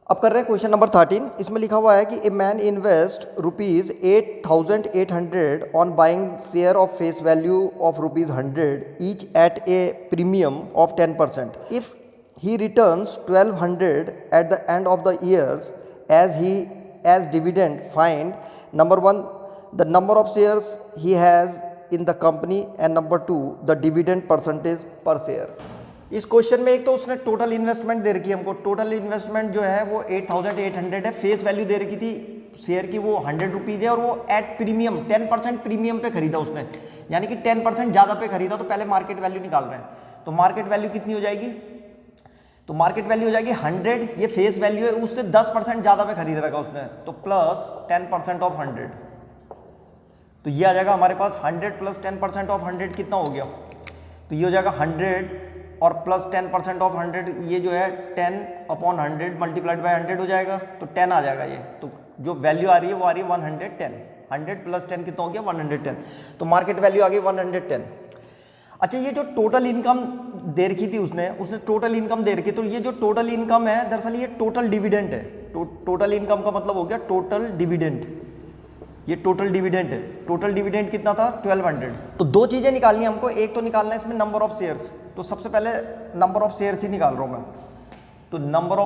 अब कर रहे हैं क्वेश्चन नंबर 13। इसमें लिखा हुआ है कि a man invest ₹8,800 on buying share of face value of ₹100 each eight A premium of 10%। If he returns 1,200 at the end of the years as dividend, find number 1 the number of shares he has in the company and number 2 the dividend percentage per share। इस question में एक तो उसने total investment दे रखी है हमको। Total investment जो है वो 8,800 है। फेस वैल्यू दे रखी थी शेयर की वो ₹100 है और वो एट प्रीमियम 10% प्रीमियम पे खरीदा उसने, यानी कि 10% ज़्यादा पे खरीदा। तो पहले मार्केट वैल्यू निकाल रहे हैं। तो मार्केट वैल्यू कितनी हो जाएगी? तो मार्केट वैल्यू हो जाएगी 100, ये फेस वैल्यू है, उससे 10% ज़्यादा पे खरीद रखा उसने, तो प्लस 10% ऑफ 100। तो ये आ जाएगा हमारे पास 100 प्लस 10% ऑफ 100 कितना हो गया? तो ये हो जाएगा 100 और प्लस 10% ऑफ 100, ये जो है 10/100 मल्टीप्लाइड बाय 100 हो जाएगा, तो 10 आ जाएगा ये। तो जो वैल्यू आ रही है वो आ रही है 110। 100 प्लस 10 कितना हो गया? 110। तो मार्केट वैल्यू आ गई 110। अच्छा, ये जो टोटल इनकम दे रखी थी उसने टोटल इनकम दे रखी, तो ये जो टोटल इनकम है दरअसल ये टोटल डिविडेंड है। टोटल इनकम का मतलब हो गया टोटल डिविडेंड। ये टोटल डिविडेंड है। टोटल डिविडेंड कितना था? 1200। तो दो चीज़ें निकालनी है हमको। एक तो निकालना है इसमें नंबर ऑफ शेयर्स, तो सबसे पहले नंबर ऑफ शेयर्स ही निकाल रहा हूँ मैं। तो नंबर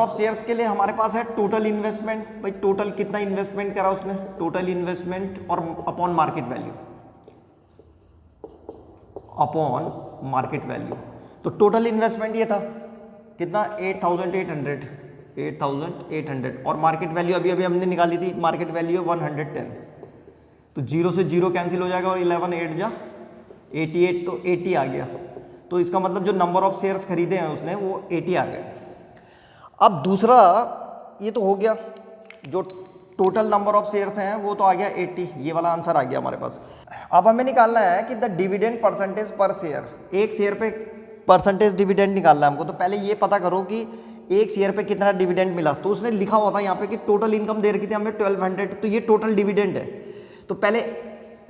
ऑफ शेयर्स के लिए हमारे पास है टोटल इन्वेस्टमेंट। भाई टोटल कितना इन्वेस्टमेंट करा उसने? टोटल इन्वेस्टमेंट और upon market value, upon market value. तो टोटल इन्वेस्टमेंट ये था कितना? 8,800 और मार्केट वैल्यू अभी अभी हमने निकाली थी, मार्केट वैल्यू है 110। तो 0 से 0 कैंसिल हो जाएगा और 11 8 जा 88, तो 80 आ गया। तो इसका मतलब जो नंबर ऑफ शेयर्स खरीदे हैं उसने वो 80 आ गए। अब दूसरा ये तो हो गया, जो टोटल नंबर ऑफ शेयर्स हैं वो तो आ गया 80, ये वाला आंसर आ गया हमारे पास। अब हमें निकालना है कि द डिविडेंड परसेंटेज पर शेयर, एक शेयर पे परसेंटेज डिविडेंड निकालना है हमको। तो पहले ये पता करो कि एक शेयर पे कितना डिविडेंड मिला। तो उसने लिखा हुआ था यहाँ पे कि टोटल इनकम दे रखी थी हमें 1200, तो ये टोटल डिविडेंड है। तो पहले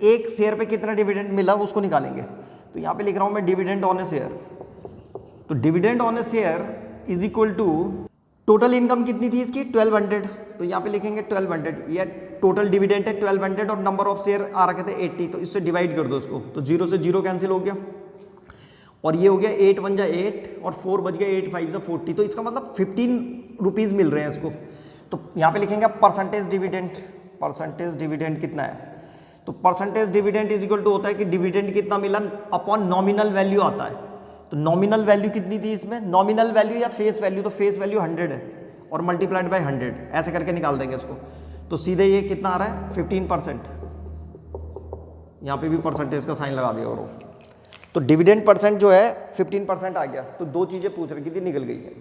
एक शेयर पे कितना डिविडेंड मिला उसको निकालेंगे। तो यहाँ पे लिख रहा हूँ मैं डिविडेंड ऑन ए शेयर। तो dividend on a share is equal to total income कितनी थी इसकी? 1200। तो यहाँ पे लिखेंगे 1200, ये टोटल डिविडेंड है 1200 और नंबर ऑफ शेयर आ रखे थे 80, तो इससे डिवाइड कर दो इसको। तो 0 से 0 कैंसिल हो गया और ये हो गया 8 1 जा 8 और 4 बच गया 8 5 जा 40। तो इसका मतलब 15 रुपीज़ मिल रहे हैं इसको। तो यहाँ पे लिखेंगे परसेंटेज डिविडेंड। परसेंटेज डिविडेंड कितना है? तो percentage dividend is equal to होता है कि डिविडेंड कितना मिला अपॉन नॉमिनल वैल्यू आता है। तो नॉमिनल वैल्यू कितनी थी इसमें? नॉमिनल वैल्यू या फेस वैल्यू? तो फेस वैल्यू 100 है और मल्टीप्लाइड बाय 100 ऐसे करके निकाल देंगे इसको। तो सीधे ये कितना आ रहा है? 15%। यहाँ पे भी परसेंटेज का साइन लगा दिया और तो डिविडेंड परसेंट जो है 15% आ गया। तो दो चीज़ें पूछ रखी थी, निकल गई है।